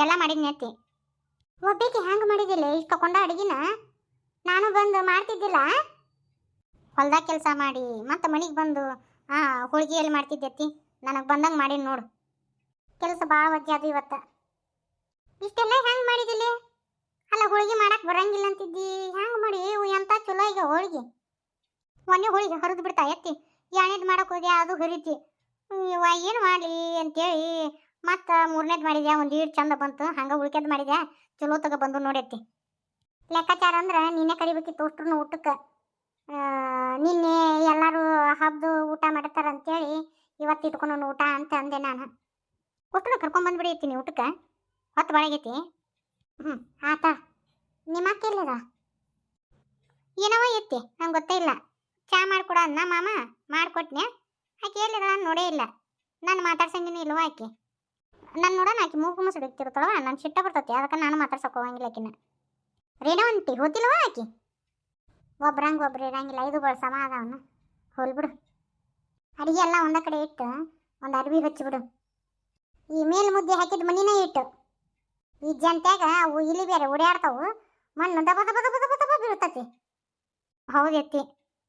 ಎಲ್ಲ ಮಾಡಿದ್ನಿ ಅತ್ತಿ. ಒಬ್ಬೇಕಿ ಹ್ಯಾಂಗ ಮಾಡಿದಿಲ್ಲ ಇಷ್ಟ ಕೊಂಡ ಅಡಿಗೆನ? ನಾನು ಬಂದು ಮಾಡ್ತಿದ್ದಿಲ್ಲ, ಹೊಲ್ದಾಗ ಕೆಲಸ ಮಾಡಿ ಮತ್ತೆ ಮನೆಗೆ ಬಂದು ಹೋಳಿಗೆ ಎಲ್ಲಿ ಮಾಡ್ತಿದ್ದೆತ್ತಿ. ನನಗೆ ಬಂದಂಗೆ ಮಾಡೀನಿ ನೋಡು. ಕೆಲಸ ಭಾಳ ವಜ್ಜೆ ಅದು ಇವತ್ತು. ಇಷ್ಟೆಲ್ಲ ಹೆಂಗೆ ಮಾಡಿದಿಲ್ಲ? ಅಲ್ಲ ಹೋಳಿಗೆ ಮಾಡಕ್ಕೆ ಬರಂಗಿಲ್ಲ ಅಂತಿದ್ದಿ, ಹೆಂಗೆ ಮಾಡಿ ಎಂತ ಚಲೋ ಈಗ ಹೋಳಿಗೆ. ಮೊನ್ನೆ ಹೋಳಿಗೆ ಹರಿದು ಬಿಡ್ತಾ ಎತ್ತಿ, ಎರಡನೇದು ಮಾಡಕ್ಕೆ ಹೋಗಿ ಅದು ಹರಿತಿ. ಇವ ಏನು ಮಾಡಲಿ ಅಂತೇಳಿ ಮತ್ತು ಮೂರನೇದು ಮಾಡಿದ್ಯಾ, ಒಂದು ಈಡು ಚಂದ ಬಂತು. ಹಂಗೆ ಉಳ್ಕೆದು ಮಾಡಿದ್ಯಾ, ಚಲೋ ತಗೋ ಬಂದು ನೋಡತ್ತಿ. ಲೆಕ್ಕಾಚಾರ ಅಂದ್ರೆ ನೀನೇ ಕರಿಬೇಕಿತ್ತು ಅಷ್ಟ್ರೂ ಊಟಕ್ಕೆ. ನಿನ್ನೆ ಎಲ್ಲರೂ ಹಬ್ಬದು ಊಟ ಮಾಡ್ತಾರ ಅಂತೇಳಿ ಇವತ್ತು ಇಟ್ಕೊಂಡು ಊಟ ಅಂತ ಅಂದೆ ನಾನು. ಅಷ್ಟ್ರೂ ಕರ್ಕೊಂಬಂದ್ಬಿಡಿ ನೀವು ಊಟಕ್ಕೆ, ಹೊತ್ತು ಬಾಳಗೈತಿ. ಆತ. ನಿಮ್ಮ ಅಕ್ಕ ಎಲ್ಲಿದ? ಏನವ ಎತ್ತಿ ನಂಗೆ ಗೊತ್ತೇ ಇಲ್ಲ. ಚಾ ಮಾಡಿಕೊಡ ಅನ್ನ ಮಾಮ, ಮಾಡಿಕೊಟ್ನೆ. ಆಕೆ ಎಲ್ಲಿದ ನಾನು ನೋಡೇ ಇಲ್ಲ. ನಾನು ಮಾತಾಡ್ಸಂಗಿನ ಇಲ್ವ ಆಕೆ? ನಾನು ನೋಡೋಣ, ಆಕೆ ಮೂಗು ಮುಸುಡು ಇರ್ತಿರ್ತಾಳವ, ನಾನು ಸಿಟ್ಟ ಬರ್ತೈತಿ. ಅದಕ್ಕೆ ನಾನು ಮಾತಾಡ್ಸಕ್ಕೆ ಹೋಗಂಗಿಲ್ಲ ಆಕಿನ. ರೇಣವಂತಿ ಹೋತಿಲ್ವ ಆಕೆ? ಒಬ್ರಂಗೆ ಒಬ್ರು ಇರಂಗಿಲ್ಲ, ಇದು ಬಳ ಸಮಾಧಾನ. ಹೋಲ್ಬಿಡು. ಅಡಿಗೆ ಎಲ್ಲ ಒಂದ ಕಡೆ ಇಟ್ಟು ಒಂದು ಅರ್ವಿ ಹಚ್ಚಿಬಿಡು. ಈ ಮೇಲ್ ಮುದ್ದೆ ಹಾಕಿದ ಮನಿನೇ ಇಟ್ಟು. ಈ ಜಂತ್ಯಾಗ ಅವು ಇಲ್ಲಿ ಬೇರೆ ಓಡಾಡ್ತಾವು, ಮಣ್ಣು ದಬ ದಬ ದಬ ದಬ ದಬ ಬೀಳ್ತತಿ. ಹೌದೈತಿ,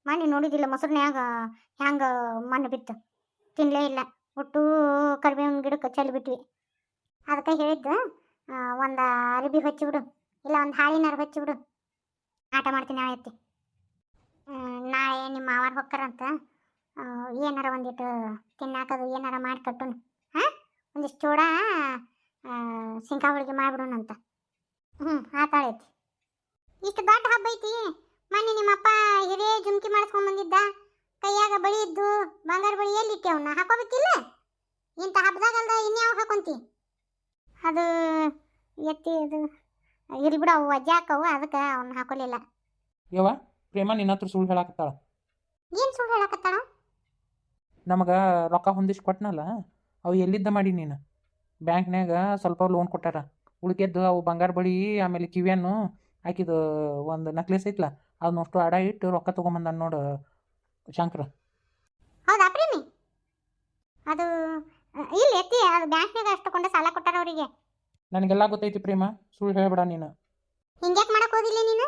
ಮಣ್ಣು ನೋಡಿದಿಲ್ಲ ಮೊಸರಿನ್ಯಾಗ ಹ್ಯಾಂಗ ಮಣ್ಣು ಬಿತ್ತು. ತಿನ್ನಲೇ ಇಲ್ಲ, ಒಟ್ಟು ಕರಿಬೇವಿನ ಗಿಡಕ್ಕೆ ಚೆಲ್ಬಿಟ್ವಿ. ಅದಕ್ಕೆ ಹೇಳಿದ್ದು ಒಂದು ಅರಿಬಿ ಹಚ್ಚಿಬಿಡು, ಇಲ್ಲ ಒಂದು ಹಾಳಿನಾರು ಹಚ್ಚಿಬಿಡು. ಆಟ ಮಾಡ್ತೀನಿ ಆಯ್ತಿ. ನಾಳೆ ನಿಮ್ಮ ಮಾವಾರ ಹೊಕ್ಕರಂತ, ಏನಾರ ಒಂದಿಟ್ಟು ತಿನ್ನಾಕದು ಏನಾರ ಮಾಡಿ ಕಟ್ಟುನು. ಒಂದಿಷ್ಟು ಚೂಡ ಶೇಂಗಾ ಹೋಳಿಗೆ ಮಾಡಿಬಿಡೋಣಂತ. ಆತಾಳೈತಿ. ಇಷ್ಟು ದೊಡ್ಡ ಹಬ್ಬ ಐತಿ. ಮೊನ್ನೆ ನಿಮ್ಮಪ್ಪ ಹಿರೇ ಜುಮ್ಕಿ ಮಾಡಿಸ್ಕೊಂಡ್ಬಂದಿದ್ದ, ಕೈಯಾಗ ಬಳಿ ಇದ್ದು ಬಂಗಾರ ಬಳಿ ಎಲ್ಲಿಟ್ಟೆ ಅವನ್ನ ಹಾಕೋಬೇಕಿಲ್ಲ? ಇಂಥ ಹಬ್ಬದಾಗಲ್ದ ಇನ್ಯಾವ ಹಾಕೊಂತಿ? ಅದು ಎತ್ತಿ ಅದು ಇರ್ಲಿ ಬಿಡು, ಅವು ಅಜ್ಜ ಹಾಕವು, ಅದಕ್ಕೆ ಅವನ್ನ ಹಾಕೋಲಿಲ್ಲ. ಯವ್ವ ಪ್ರೇಮ ನಿನ್ನ ಹತ್ರ ಸುಳ್ಳು ಹೇಳಾಕತ್ತಾಳ. ಏನು ಸುಳ್ಳು ಹೇಳಕತ್ತಾಳ? ನಮಗೆ ರೊಕ್ಕ ಹೊಂದಿಸಿ ಕೊಟ್ಟನಲ್ಲ, ಅವು ಎಲ್ಲಿದ್ದ ಮಾಡಿ ನೀನು? ಬ್ಯಾಂಕ್ನ್ಯಾಗ ಸ್ವಲ್ಪ ಲೋನ್ ಕೊಟ್ಟಾರ, ಉಳಿಕೆದ್ದು ಅವು ಬಂಗಾರ ಬಳಿ ಆಮೇಲೆ ಕಿವಿಯನ್ನು ಹಾಕಿದ್ದು ಒಂದು ನಕ್ಲೆಸ್ ಐತ್ಲ, ಅದನ್ನಷ್ಟು ಅಡ ಇಟ್ಟು ರೊಕ್ಕ ತೊಗೊಂಬಂದ ನೋಡು ಶಂಕರ. ಹೌದಾ ಪ್ರೇಮಿ? ಅದು ಇಲ್ಲ ಎತ್ತಿ, ಅದು ಬ್ಯಾಂಕ್ನಾಗ ಅಷ್ಟು ಕೊಂಡ ಸಾಲ ಕೊಟ್ಟಾರ ಅವರಿಗೆ. ನನಗೆಲ್ಲ ಗೊತ್ತೈತಿ ಪ್ರೇಮ, ಸುಳ್ಳು ಹೇಳ್ಬೇಡ ನೀನು. ಹಿಂಗ್ಯಾಕೆ ಮಾಡಕ್ಕೆ ಹೋದಿಲ್ಲ ನೀನು?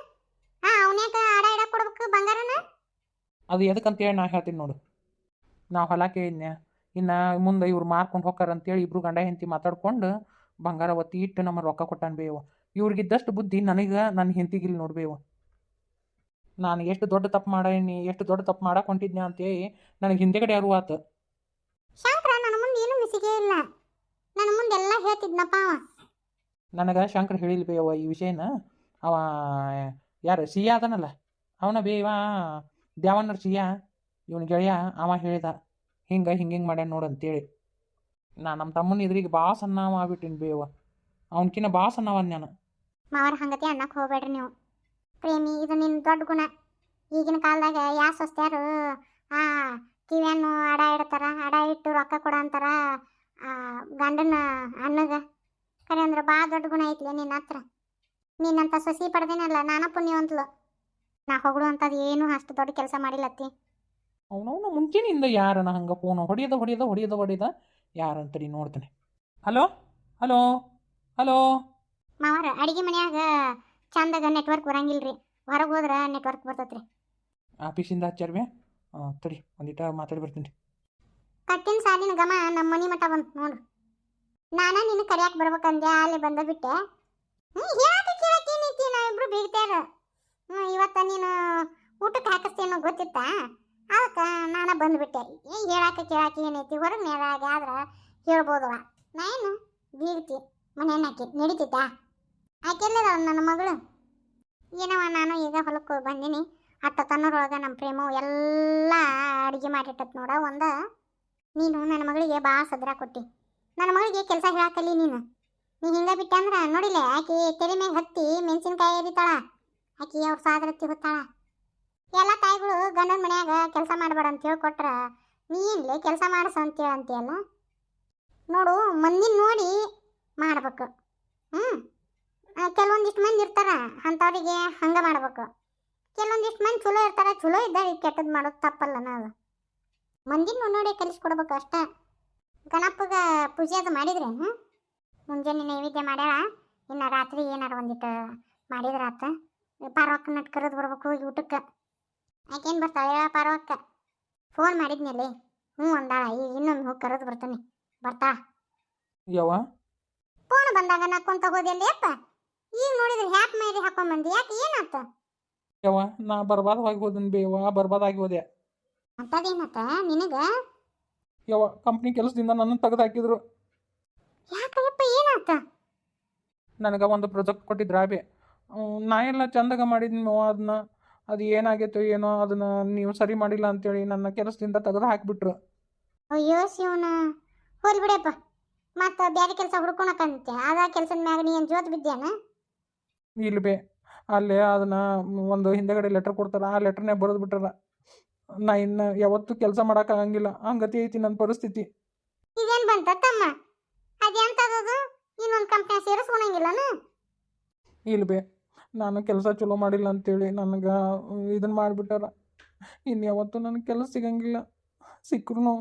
ಅವನ್ಯಾಕ ಅಡ ಇಡಕ್ಕೆ ಕೊಡ್ಬೇಕು ಬಂಗಾರನ? ಅದು ಎದಕ್ಕಂತೇಳಿ ನಾ ಹೇಳ್ತೀನಿ ನೋಡು. ನಾವು ಹೊಲ ಕೇಳಿದ್ನ್ಯಾ, ಇನ್ನು ಮುಂದೆ ಇವ್ರು ಮಾರ್ಕೊಂಡು ಹೋಗ್ತಾರ ಅಂತೇಳಿ ಇಬ್ರು ಗಂಡ ಹೆಂಡತಿ ಮಾತಾಡ್ಕೊಂಡು ಬಂಗಾರ ಒತ್ತಿ ಇಟ್ಟು ನಮ್ಮ ರೊಕ್ಕ ಕೊಟ್ಟಾನ ಬೇವ. ಇವ್ರಿಗಿದ್ದಷ್ಟು ಬುದ್ಧಿ ನನಗೆ ನನ್ನ ಹೆಂಡತಿಗಿಲ್ಲಿ ನೋಡ್ಬೇವ. ನಾನು ಎಷ್ಟು ದೊಡ್ಡ ತಪ್ಪು ಮಾಡೀನಿ, ಎಷ್ಟು ದೊಡ್ಡ ತಪ್ಪು ಮಾಡಕ್ಕೆ ಹೊಂಟಿದ್ನ್ಯಾ ಅಂತೇಳಿ ನನಗೆ ಹಿಂದೆಗಡೆ ಯಾರು ಆತು. ಶಂಕರ ನನ್ನ ಮುಂದೆ ಏನೂ ಮಿಸಿಗೆ ಇಲ್ಲ, ನನ್ನ ಮುಂದೆಲ್ಲ ಹೇಳ್ತಿದ್ನಪ್ಪ ಅವ. ನನಗೆ ಶಂಕರ್ ಹೇಳಿಲ್ಲ ಬೇವ ಈ ವಿಷಯನ. ಅವ ಯಾರು ಸಿಯಾ ಅದನಲ್ಲ, ಅವನ ಬೇವ ದ್ಯಾವಣ್ಣರ ಸಿಯಾ, ಇವನ ಗೆಳೆಯ, ಅವ ಹೇಳಿದ ಹಿಂಗೆ ಹಿಂಗೆ ಮಾಡ್ಯಾನ ನೋಡು ಅಂತೇಳಿ. ನಮ್ಮ ತಮ್ಮನ ಇದ್ರಿಗೆ ಭಾಳ ಸಣ್ಣವ ಆಗ್ಬಿಟ್ಟಿನಿ ಬೇವ, ಅವನಕಿನ್ನ ಭಾಳ ಸಣ್ಣವನ್ಯಾನ. ಮಾವರ ಹಂಗತಿ ಅನ್ನಕ್ಕೆ ಹೋಗ್ಬೇಡ್ರಿ ನೀವು. ಪ್ರೇಮಿ, ಇದು ನಿನ್ನ ದೊಡ್ಡ ಗುಣ. ಈಗಿನ ಕಾಲದಾಗ ಯಾ ಸ್ವಸ್ತ್ಯಾರು ಕಿವಿಯನ್ನು ಅಡ ಇಡ್ತಾರ, ಅಡ ಇಟ್ಟು ರೊಕ್ಕ ಕೊಡ ಅಂತಾರ ಗಂಡನ ಅಣ್ಣಗೆ. ಕರೆ ಅಂದ್ರೆ ಭಾಳ ದೊಡ್ಡ ಗುಣ ಐತ್ಲಿ ನಿನ್ನ ಹತ್ರ. ನೀನಂತ ಸೊಸಿ ಪಡೆದೇನಲ್ಲ, ನಾನ ಪುಣ್ಯವಂತಲು. ನಾ ಹೊಗಳು ಅಂಥದ್ದು ಏನೂ ಅಷ್ಟು ದೊಡ್ಡ ಕೆಲಸ ಮಾಡಿಲ್ಲತ್ತಿ. ಅವನವನು ಮುಂಚೆನಿಂದ ಯಾರನ ಹಂಗೆ ಫೋನು ಹೊಡೆಯೋದ ಯಾರಂತಡಿ ನೋಡ್ತಾನೆ. ಹಲೋ ಹಲೋ ಹಲೋ ಮಾವರ ಅಡಿಗೆ ಮನ್ಯಾಗ ಚಂದಾಗ ನೆಟ್ವರ್ಕ್ ಬರಂಗಿಲ್ರಿ, ಹೊರಗೆ ಹೋದ್ರೆ ನೆಟ್ವರ್ಕ್ ಬರ್ತೈತ್ರಿ. ಆಫೀಸಿಂದ ಹಚ್ಚಾರ್ವೆ, ತಡಿ ಒಂದಿಟ ಮಾತಾಡಿ ಬರ್ತೀನಿ. ಕಟ್ಟಿನ ಸಾಲಿನ ಗಮ ನಮ್ಮ ಮನೆ ಮಠ ಬಂತು ನೋಡು. ನಾನ ನಿನ್ನ ಕರಿಯಾಕೆ ಬರ್ಬೇಕಂದೆ, ಅಲ್ಲಿ ಬಂದ ಬಿಟ್ಟೆ. ಹೇಳಕ್ಕೆ ಏನೈತಿ, ನಾವಿಬ್ರು ಬೀಗ್ತಾರ. ಇವತ್ತು ನೀನು ಊಟಕ್ಕೆ ಹಾಕಿಸ್ತೇನೋ ಗೊತ್ತಿತ್ತಾ, ಅದಕ್ಕೆ ನಾನು ಬಂದುಬಿಟ್ಟೆ. ಕೇಳಾಕೆ ಏನೈತಿ, ಹೊರಗೆ ನೇರಾಗ ಆದ್ರೆ ಹೇಳ್ಬೋದವ. ನಾನು ಬೀಗ್ತಿ ಮನೆಯನ್ನಾಕಿ ನಡೀತಿತ್ತಾ? ಆಕೆಲ್ಲದ ನನ್ನ ಮಗಳು. ಏನವ ನಾನು ಈಗ ಹೊಲಕ್ಕೆ ಹೋಗಿ ಬಂದೀನಿ. ಅತ್ತ ತನ್ನೂರೊಳಗೆ ನಮ್ಮ ಪ್ರೇಮವು ಎಲ್ಲ ಅಡುಗೆ ಮಾಡಿಟ್ಟತ್ ನೋಡ. ನೀನು ನನ್ನ ಮಗಳಿಗೆ ಭಾಳ ಸದ್ರ ಕೊಟ್ಟಿ. ನನ್ನ ಮಗಳಿಗೆ ಕೆಲಸ ಹೇಳಾಕಲ್ಲಿ ನೀನು ಹಿಂಗೆ ಬಿಟ್ಟೆ ಅಂದ್ರೆ ನೋಡಿಲ್ಲ, ಆಕೆ ತೆರೆ ಮ್ಯಾಗ ಹತ್ತಿ ಮೆಣಸಿನ್ಕಾಯಿ ಎರಿತಾಳ, ಆಕೆ ಅವ್ರ ಸಾದ್ರತ್ತಿ ಹೊತ್ತಾಳ. ಎಲ್ಲ ತಾಯಿಗಳು ಗಂಡನ ಮನ್ಯಾಗ ಕೆಲಸ ಮಾಡಬೇಡ ಅಂತ ಹೇಳ್ಕೊಟ್ರ ನೀ ಏನ್ಲೇ ಕೆಲಸ ಮಾಡಿಸ ಅಂತೀಯಲ್ಲ. ನೋಡು, ಮಂದಿನ ನೋಡಿ ಮಾಡ್ಬೇಕು. ಕೆಲವೊಂದಿಷ್ಟು ಮಂದಿ ಇರ್ತಾರ ಅಂಥವ್ರಿಗೆ ಹಂಗೆ ಮಾಡ್ಬೇಕು. ಕೆಲವೊಂದಿಷ್ಟು ಮಂದಿ ಚಲೋ ಇರ್ತಾರೆ, ಚಲೋ ಇದ್ದಾರೆ ಕೆಟ್ಟದ್ದು ಮಾಡೋದು ತಪ್ಪಲ್ಲ. ನಾವು ಮಂದಿನ ನೋಡಿ ಕಲಿಸ್ಕೊಡ್ಬೇಕು ಅಷ್ಟೇ. ಗಣಪಗೆ ಪೂಜೆ ಅದು ಮಾಡಿದ್ರೇನು? ಮುಂಜಾನೆ ನೈವೇದ್ಯ ಮಾಡ್ಯಾಳ. ಇನ್ನು ರಾತ್ರಿ ಏನಾರ ಒಂದಿಟ್ಟು ಮಾಡಿದ್ರಾತ. ಪಾರ್ವಕ್ಕ ನಟ್ ಕರೆದು ಬರ್ಬೇಕು ಹೋಗಿ ಊಟಕ್ಕೆ. ಯಾಕೇನು ಬರ್ತಾಳೆ ಹೇಳ ಪಾರ್ವಕ್ಕ? ಫೋನ್ ಮಾಡಿದ್ನಲ್ಲಿ. ಹ್ಞೂ ಅಂದಾಳ. ಈಗ ಇನ್ನೊಮ್ಮೆ ಹೋಗಿ ಕರೆದು ಬರ್ತಾನೆ. ಬರ್ತಾ ಯವ್ವ ಫೋನ್ ಬಂದಾಗ ನಕ್ಕೊಂತ ಹೋದೆಲ್ಲಿ ಅಪ್ಪ. ಈಗ ನೋಡಿದ್ರೆ ಹ್ಯಾಪ್ ಮೇರಿ ಹಾಕೊಂಬಂದಿ. ಯಾಕೆ ಏನಾತ? ಯವ್ವ ನಾ ಬರ್ಬಾದವಾಗಿ ಹೋದನ್ ಬೇವ, ಬರ್ಬಾದಾಗಿ ಹೋದೆ. ಅಂತದೇನತ್ತ ನಿನಗ? ಯವ್ವ ಕಂಪ್ನಿ ಕೆಲಸದಿಂದ ನನ್ನ ತೆಗೆದು ಹಾಕಿದ್ರು. ಯಾಕಪ್ಪ ಏನಾತ? ನನಗೆ ಒಂದು ಪ್ರಾಜೆಕ್ಟ್ ಕೊಟ್ಟಿದ್ರ ಬೇ. ನಾ ಎಲ್ಲ ಚಂದಾಗ ಮಾಡಿದ್ನವ ಅದನ್ನ. ಅದು ಏನಾಗೈತೋ ಏನೋ ಅದನ್ನ ನೀವು ಸರಿ ಮಾಡಿಲ್ಲ ಅಂತೇಳಿ ನನ್ನ ಕೆಲಸದಿಂದ ತೆಗೆದು ಹಾಕಿಬಿಟ್ರು. ಅಯ್ಯೋ ಶಿವನ, ಹೋಲ್ ಬಿಡಪ್ಪ. ಮತ್ತೆ ಬೇರೆ ಕೆಲಸ ಹುಡ್ಕೊಳಕಂತೆ ಅದ ಕೆಲಸದ ಮ್ಯಾಗ ನೀ ಏನು ಜೋತ್ ಬಿದ್ಯಾನ? ಇಲ್ಲ ಬೇ, ಅಲ್ಲೇ ಅದನ್ನ ಒಂದು ಹಿಂದೆಗಡೆ ಲೆಟರ್ ಕೊಡ್ತಾರ, ಆ ಲೆಟರ್ನೇ ಬರೆದು ಬಿಟ್ಟಾರ. ನಾ ಇನ್ನು ಯಾವತ್ತೂ ಕೆಲಸ ಮಾಡೋಕ್ಕಾಗಂಗಿಲ್ಲ. ಹಂಗತಿ ಐತಿ ನನ್ನ ಪರಿಸ್ಥಿತಿ. ಇದೇನು ಬಂತ ತಮ್ಮ? ಅದೆಂತದದು? ಇನ್ನೊಂದು ಕಂಪ್ನಿ ಸೇರಿಸ್ಕೊಳಂಗಿಲ್ಲನ? ಇಲ್ಲ ಬೇ, ನಾನು ಕೆಲಸ ಚಲೋ ಮಾಡಿಲ್ಲ ಅಂತೇಳಿ ನನಗೆ ಇದನ್ನ ಮಾಡಿಬಿಟ್ಟಾರ. ಇನ್ನು ಯಾವತ್ತೂ ನನಗೆ ಕೆಲಸ ಸಿಗಂಗಿಲ್ಲ. ಸಿಕ್ಕರು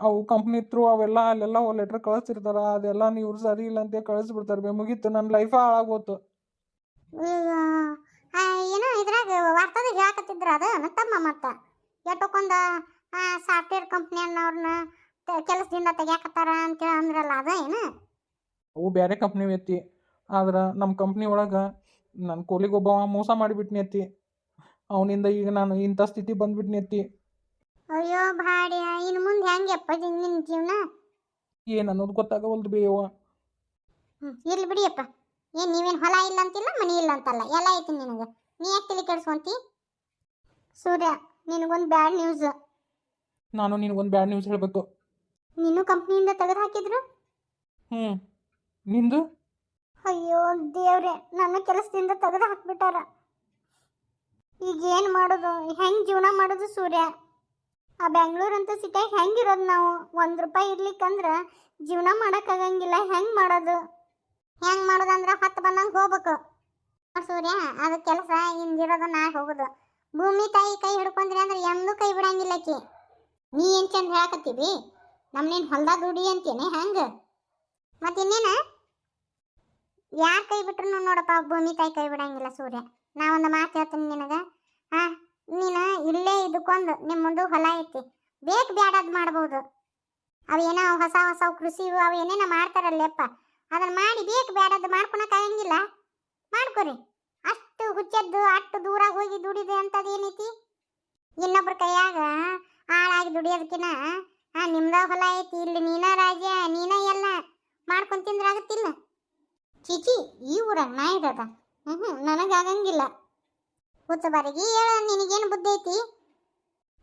ಅವು ಕಂಪ್ನಿ ಥ್ರೂ ಅವೆಲ್ಲ ಅಲ್ಲೆಲ್ಲ ಲೆಟ್ರ್ ಕಳಿಸ್ತಿರ್ತಾರ, ಅದೆಲ್ಲ ನೀವು ಸರಿ ಇಲ್ಲ ಅಂತ ಕಳಿಸ್ಬಿಡ್ತಾರೆ ಬೇ. ಮುಗೀತು, ನನ್ನ ಲೈಫ ಹಾಳಾಗೋತು. ಏನೋ ಇದ್ರಾಗ ವಾರ್ತಾದಾಗ ಹೇಳಕತ್ತಿದ್ರ ಅದ ತಮ್ಮ. ಮತ್ತೆ ಎಷ್ಟೊಂದ ಸಾಫ್ಟ್ವೇರ್ ಕಂಪ್ನಿ ಅನ್ನೋರ್ನ ಕೆಲಸದಿಂದ ತೆಗ್ಯಾಕತ್ತಾರ ಅಂತೇಳಿ ಅಂದ್ರಲ್ಲ, ಅದ ಏನು? ಅವು ಬೇರೆ ಕಂಪ್ನಿ ಐತಿ. ಆದ್ರೆ ನಮ್ಮ ಕಂಪ್ನಿ ಒಳಗೆ ನನ್ನ ಕೋಲಿಗೊಬ್ಬ ಮೋಸ ಮಾಡಿಬಿಟ್ನಿ ಐತಿ. ಅವನಿಂದ ಈಗ ನಾನು ಇಂಥ ಸ್ಥಿತಿ ಬಂದ್ಬಿಟ್ನಿ ಐತಿ. ಅಯ್ಯೋ ಭಾಡ್ಯ, ಇನ್ನು ಮುಂದೆ ಹೆಂಗೆಪ್ಪ ನಿನ್ನ ಜೀವನ? ಏನು ಅನ್ನೋದು ಗೊತ್ತಾಗವಲ್ದು ಬೇಯವ್ವ. ಇರ್ಲಿ ಬಿಡಿಯಪ್ಪ. ಏನು ನೀವೇನು ಹೊಲ ಇಲ್ಲ ಅಂತಿಲ್ಲ, ಮನಿ ಇಲ್ಲ ಅಂತಲ್ಲ, ಎಲ್ಲ ಐತಿ ನಿನಗೆ. ನೀ ಯಾಕೆ ತಲೆ ಕೆಡಿಸ್ಕೊಂತಿ? ಸೂರ್ಯ, ನಿನಗೊಂದು ಬ್ಯಾಡ್ ನ್ಯೂಸ್. ನಾನು ನಿನಗೊಂದು ಬ್ಯಾಡ್ ನ್ಯೂಸ್ ಹೇಳಬೇಕು. ನೀನು ಕಂಪ್ನಿಯಿಂದ ತೆಗೆದು ಹಾಕಿದ್ರು? ನಿಂದು? ಅಯ್ಯೋ ದೇವ್ರೆ, ನನ್ನ ಕೆಲಸದಿಂದ ತೆಗೆದು ಹಾಕ್ಬಿಟ್ಟಾರ. ಈಗ ಏನು ಮಾಡೋದು? ಹೆಂಗೆ ಜೀವನ ಮಾಡೋದು ಸೂರ್ಯ? ಆ ಬೆಂಗಳೂರು ಅಂತ ಸಿಟಿಯಾಗ ಹೆಂಗಿರೋದು ನಾವು? ₹1 ಇರ್ಲಿಕ್ಕಂದ್ರೆ ಜೀವನ ಮಾಡೋಕ್ಕಾಗಂಗಿಲ್ಲ. ಹೆಂಗೆ ಮಾಡೋದು? ಹೆಂಗೆ ಮಾಡೋದಂದ್ರೆ ಹೊತ್ತು ಬಂದಂಗೆ ಹೋಗ್ಬೇಕು ಸೂರ್ಯ. ಅದು ಕೆಲಸ ಹಿಂದಿರೋದು ನಾಳೆ ಹೋಗೋದು. ಭೂಮಿ ತಾಯಿ ಕೈ ಹಿಡ್ಕೊಂಡ್ರಿ ಅಂದ್ರೆ ಎಂದೂ ಕೈ ಬಿಡಂಗಿಲ್ಲ ಆಕಿ. ನೀ ಏನು ಚಂದ ಹೇಳಕತ್ತೀವಿ? ನಮ್ಮನೇನು ಹೊಲ್ದಾಗ ದುಡಿ ಅಂತೇನೆ ಹೆಂಗೆ? ಮತ್ತೆ ಇನ್ನೇನ? ಯಾರು ಕೈ ಬಿಟ್ರು ನೋಡಪ್ಪ, ಭೂಮಿ ತಾಯಿ ಕೈ ಬಿಡಂಗಿಲ್ಲ ಸೂರ್ಯ. ನಾ ಒಂದು ಮಾತು ಹೇಳ್ತೀನಿ ನಿನಗೆ. ನೀನು ಇಲ್ಲೇ ಇದಕ್ಕೊಂದು ನಿಮ್ಮ ಮುಂದೆ ಹೊಲ ಐತಿ, ಬೇಕು ಬ್ಯಾಡದ್ ಮಾಡ್ಬೋದು. ಅವೇನೋ ಹೊಸ ಹೊಸ ಕೃಷಿ ಅವು ಏನೇನೋ ಮಾಡ್ತಾರಲ್ಲಪ್ಪ, ಅದನ್ನ ಮಾಡಿ ಬೇಕು ಬ್ಯಾಡದ್ ಮಾಡ್ಕೊಳಕ್ಕಾಗಂಗಿಲ್ಲ. ಮಾಡ್ಕೊರಿ. ಅಷ್ಟು ಹುಚ್ಚದ್ದು ಅಷ್ಟು ದೂರ ಹೋಗಿ ದುಡಿದೆ ಅಂತದ್ದು ಏನೈತಿ? ಇನ್ನೊಬ್ರ ಕೈಯಾಗ ಹಾಳಾಗಿ ದುಡಿಯೋದಕ್ಕಿನ ನಿಮ್ದ ಹೊಲ ಐತಿ, ಇಲ್ಲಿ ನೀನ ರಾಜ, ನೀನ ಎಲ್ಲ ಮಾಡ್ಕೊಂಡು ತಿಂದ್ರಾಗತ್ತಿಲ್ಲ. ಚೀಚಿ, ಈ ಊರಾಗ ನಾ ಇರೋದ? ನನಗಾಗಂಗಿಲ್ಲ. ಹುಚ್ಚ ಬಾರಿಗೆ ಹೇಳ, ನಿನಗೇನು ಬುದ್ಧಿ ಐತಿ?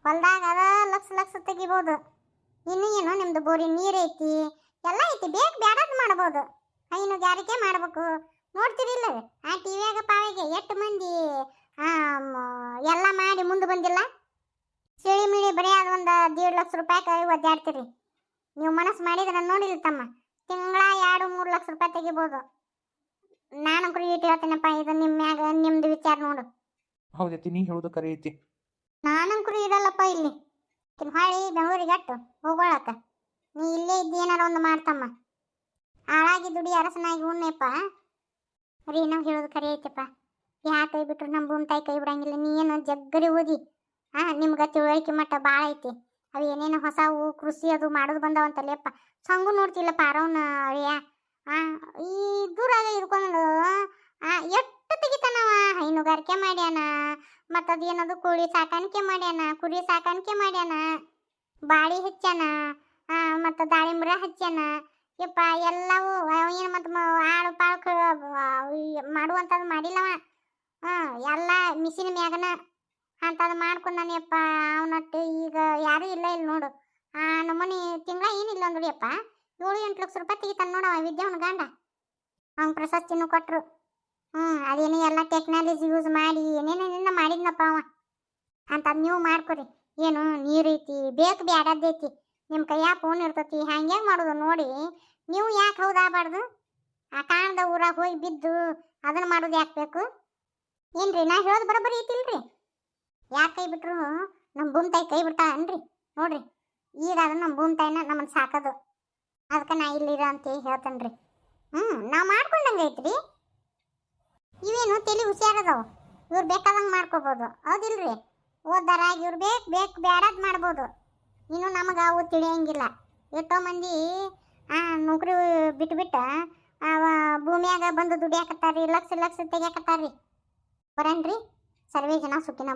ಹೊಲ್ದಾಗ ಅದ ಲಕ್ಷ ತೆಗಿಬೋದು. ಇನ್ನು ಏನು ನಿಮ್ದು ಬೋರಿನ ನೀರು ಐತಿ, ಎಲ್ಲ ಐತಿ, ಬೇಕು ಬ್ಯಾಡದ್ ಮಾಡ್ಬೋದು. ಹೈನುಗಾರಿಕೆ ಮಾಡ್ಬೇಕು. ನೋಡ್ತಿರಿಲ್ಲ ಆ ಟಿವಿಯಾಗ ಪಾವಿಗೆ ಎಷ್ಟು ಮಂದಿ ಎಲ್ಲ ಮಾಡಿ ಮುಂದೆ ಬಂದಿಲ್ಲ? ಸಿಳಿ ಮಿಳಿ ಬರೀ ಅದು ಒಂದು ₹1.5 ಲಕ್ಷ ಒದ್ದಾಡ್ತೀರಿ. ನೀವು ಮನಸ್ಸು ಮಾಡಿದ್ರೆ ನೋಡಿಲ್ಲ ತಮ್ಮ, ತಿಂಗಳ $2-3 ಲಕ್ಷ ತೆಗಿಬೋದು. ನಾನಂಕರು ಈಟ್ ಹೇಳ್ತೀನಪ್ಪ, ಇದು ನಿಮ್ಮ ಮ್ಯಾಗ ನಿಮ್ದು ವಿಚಾರ ನೋಡು. ಹೌದೈತಿ, ನೀ ಹೇಳೋದು ಕರೆ ಐತಿ. ನಾನಂಕರು ಇರಲ್ಲಪ್ಪ ಇಲ್ಲಿ. ಹೊಳ್ಳಿ ಬೆಂಗಳೂರಿಗೆ ಅಟ್ಟು ಹೋಗೋಳಕ್ಕ. ನೀ ಇಲ್ಲೇ ಇದ್ದು ಏನಾರ ಒಂದು ಮಾಡ್ತಮ್ಮ. ಹಾಳಾಗಿ ದುಡಿ ಅರಸನಾಗಿ ಉಣ್ಣೆಪ್ಪ. ರೀ, ನಾವು ಹೇಳೋದು ಕರೆ ಐತಪ್ಪ. ಯಾಕೆ ಕೈ ಬಿಟ್ರು ನಮ್ಮ ಭೂಮಿ ತಾಯಿ ಕೈ ಬಿಡಂಗಿಲ್ಲ. ನೀ ಏನು ಜಗ್ಗರಿ ಓದಿ ನಿಮ್ಗೆ ತಿಳುವಳಿಕೆ ಮಟ್ಟ ಭಾಳ ಐತಿ. ಅವು ಏನೇನು ಹೊಸವು ಕೃಷಿ ಅದು ಮಾಡೋದು ಬಂದವಂತಲ್ಲಪ್ಪ. ಸಂಗು ನೋಡ್ತಿಲ್ಲಪ್ಪ ಆರವನ್ನ ಅಳಿಯ. ಈ ದೂರಾಗ ಇದ್ಕೊಂಡು ಎಷ್ಟು ತೆಗಿತಾನವ. ಹೈನುಗಾರಿಕೆ ಮಾಡ್ಯಾನ, ಮತ್ತು ಅದೇನದು ಕೋಳಿ ಸಾಕಾಣಿಕೆ ಮಾಡ್ಯಾನ, ಕುರಿ ಸಾಕಾಣಿಕೆ ಮಾಡ್ಯಾನ, ಬಾಳಿ ಹಚ್ಚಾನ, ಮತ್ತು ದಾಳಿಂಬ್ರ ಹಚ್ಚಾನ. ಯಪ್ಪ ಎಲ್ಲವೂ ಏನು ಮತ್ತು ಆಳು ಪಾಳು ಮಾಡುವಂಥದ್ದು ಮಾಡಿಲ್ಲವ. ಎಲ್ಲ ಮಿಷಿನ್ ಮ್ಯಾಗನ ಅಂಥದ್ದು ಮಾಡ್ಕೊಂಡಾನೆಯಪ್ಪ. ಅವನಟ್ಟು ಈಗ ಯಾರೂ ಇಲ್ಲ ಇಲ್ಲಿ ನೋಡು. ನಮ್ಮನೆ ತಿಂಗಳ ಏನಿಲ್ಲ ಅಂದ್ರಿಯಪ್ಪ, $7-8 ಲಕ್ಷ ತೆಗಿತಾನೆ ನೋಡವ ವಿದ್ಯಾವನ ಗಂಡ. ಅವ್ನ ಪ್ರಶಸ್ತಿನೂ ಕೊಟ್ಟರು. ಅದೇನು ಎಲ್ಲ ಟೆಕ್ನಾಲಜಿ ಯೂಸ್ ಮಾಡಿ ಏನೇನೇನ ಮಾಡಿದ್ನಪ್ಪ ಅವ. ಅಂಥದ್ದು ನೀವು ಮಾಡ್ಕೊರಿ. ಏನು ನೀರು ಐತಿ, ಬೇಕು ಬ್ಯಾಡದ್ದೈತಿ, ನಿಮ್ಮ ಕೈಯಾಗ ಫೋನ್ ಇರ್ತೈತಿ. ಹಂಗೆ ಮಾಡೋದು ನೋಡಿ ನೀವು. ಯಾಕೆ ಹೌದಾಗಬಾರ್ದು? ಆ ಕಾಣದ ಊರಾಗ ಹೋಗಿ ಬಿದ್ದು ಅದನ್ನು ಮಾಡೋದು ಯಾಕೆ ಬೇಕು? ಏನ್ರಿ ನಾ ಹೇಳೋದು ಬರೋಬ್ಬರಿ ಐತಿಲ್ರಿ? ಯಾಕೆ ಕೈ ಬಿಟ್ರು ನಮ್ಮ ಭೂಮಿ ತಾಯಿ ಕೈ ಬಿಡ್ತಾ ಅನ್ರಿ? ನೋಡ್ರಿ, ಈಗ ಅದು ನಮ್ಮ ಭೂಮಿ ತಾಯಿನ ನಮ್ಮನ್ನು ಸಾಕೋದು. ಅದಕ್ಕೆ ನಾ ಇಲ್ಲಿರ ಅಂತ ಹೇಳ್ತೇನೆ ರೀ. ನಾವು ಮಾಡ್ಕೊಂಡಂಗೆ ಐತ್ರಿ. ಇವೇನು ತಲೆ ಹುಷಾರದವು, ಇವ್ರು ಬೇಕಾದಂಗೆ ಮಾಡ್ಕೋಬೋದು, ಹೌದಿಲ್ರಿ? ಓದ್ದಾರ ಇವ್ರು ಬೇಕು ಬೇಡದ್ ಮಾಡ್ಬೋದು. ಇನ್ನು ನಮಗೆ ಅವು ತಿಳಿಯಂಗಿಲ್ಲ. ಎಷ್ಟೋ ಮಂದಿ ನೌಕರಿ ಬಿಟ್ಬಿಟ್ಟು ಭೂಮಿಯಾಗ ಬಂದು ದುಡಿಯಾಕತ್ತಾರ್ರಿ, ಲಕ್ಷ ತೆಗಿಯಾಕತ್ತಾರ್ರಿ. ಬರನ್ರಿ, ಸರ್ವೇ ಜನ ಸುಖಿನ